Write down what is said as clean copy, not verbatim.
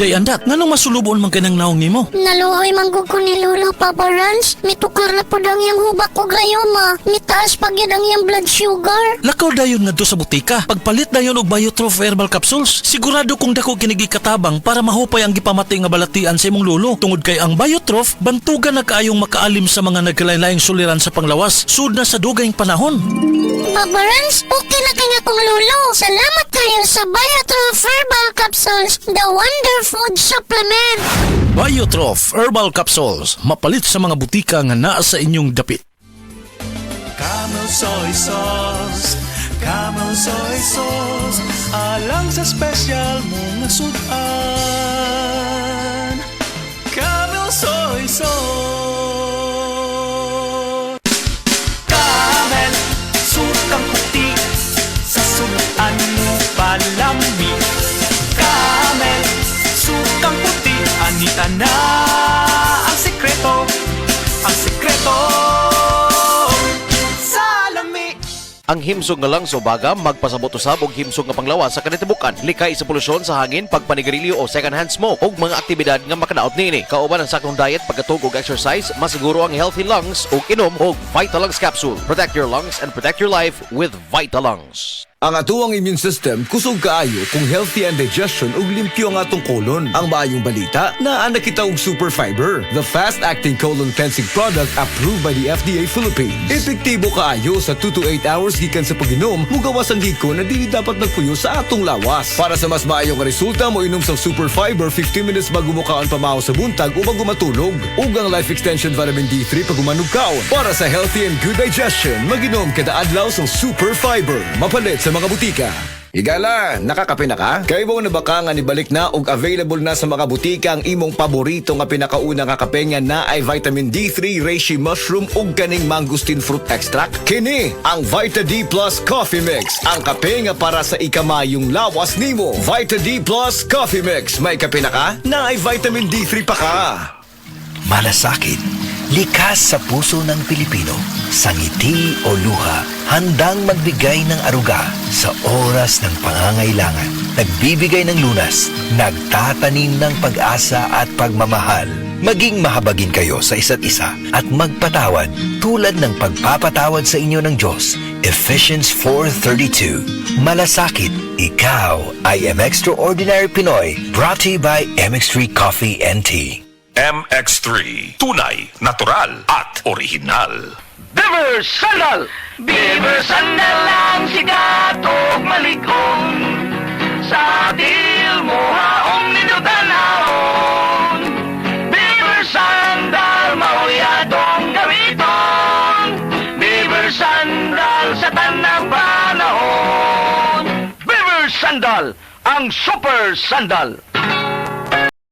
Day andat, nganong masulubon man kanang naong nimo? Naluhoy manggug ko ni Lolo, Papa Rans. Mitukar na po ang iyang hubak ko gayoma. Mitaas pag yan ang iyang blood sugar. Lakaw dayon nga do sa butika. Pagpalit dayon og Biotrof herbal capsules. Sigurado kung dako kinigi katabang para mahupay ang gipamatay nga balatian sa imong lolo. Tungod kay ang Biotrof, bantugan na kaayong makaalim sa mga nagkalain-laing suliran sa panglawas. Sud na sa dugayng panahon. Papa Rans, okay na kaya kong Lolo. Salamat kayo sa Biotrof herbal capsules, the wonder food supplement. Biotrof herbal capsules. Mapalit sa mga butika nga naa sa inyong dapit. Camel soy sauce, Camel soy sauce, alang sa special mong sudan. Camel soy sauce. Camel, sukang puti, sa sudan mo palami. Camel, sukang puti, anita na ang sekreto, ang sekreto. Ang himsog nga lang sa ubaga, magpasabot usab og himsog nga panglawas sa kanitibukan. Likay sa polusyon sa hangin, pagpanigarilyo o second-hand smoke ug mga aktibidad nga makadaot niini. Kauban ang sakong diet, pagkatug og exercise, masiguro ang healthy lungs ug inom og Vitalungs capsule. Protect your lungs and protect your life with Vitalungs. Ang atuang immune system kusog kaayo kung healthy ang digestion ug limpyo ang atong colon. Ang maayong balita, naa na kita og Super Fiber, the fast-acting colon cleansing product approved by the FDA Philippines. Epektibo kaayo sa 2 to 8 hours gikan sa pag-inom, mugawas ang giko na dili dapat nagpuyo sa atong lawas. Para sa mas maayong resulta, mo inom sa Super Fiber 15 minutes bago mo kaon pamahaw sa buntag o bago matulog. Ug ang Life Extension Vitamin D3 pag umanog kaon. Para sa healthy and good digestion, mag-inom kada adlaw sa Super Fiber. Mapalit sa mga butika. Higala, nakakape na ka? Kaya mo na baka nga nibalik na ug available na sa mga butika ang imong paborito nga pinakauna nga kape nga na ay vitamin D3, reishi mushroom ug kaning mangosteen fruit extract? Kini ang Vita D Plus Coffee Mix, ang kape nga para sa ikamayong lawas nimo. Vita D Plus Coffee Mix, may kape na ka? Na ay vitamin D3 pa ka. Malasakit, likas sa puso ng Pilipino, sa ngiti o luha, handang magbigay ng aruga sa oras ng pangangailangan. Nagbibigay ng lunas, nagtatanim ng pag-asa at pagmamahal. Maging mahabagin kayo sa isa't isa at magpatawad tulad ng pagpapatawad sa inyo ng Diyos. Ephesians 4:32. Malasakit, ikaw ay MX3 Pinoy, brought to you by MX3 Coffee and Tea. MX3, tunay, natural at original. Beaver Sandal! Beaver Sandal ang sigat o malikon. Sa til mo haong ninutanahon. Beaver Sandal, mahuyadong gamiton. Beaver Sandal sa tanang panahon. Beaver Sandal, ang super sandal.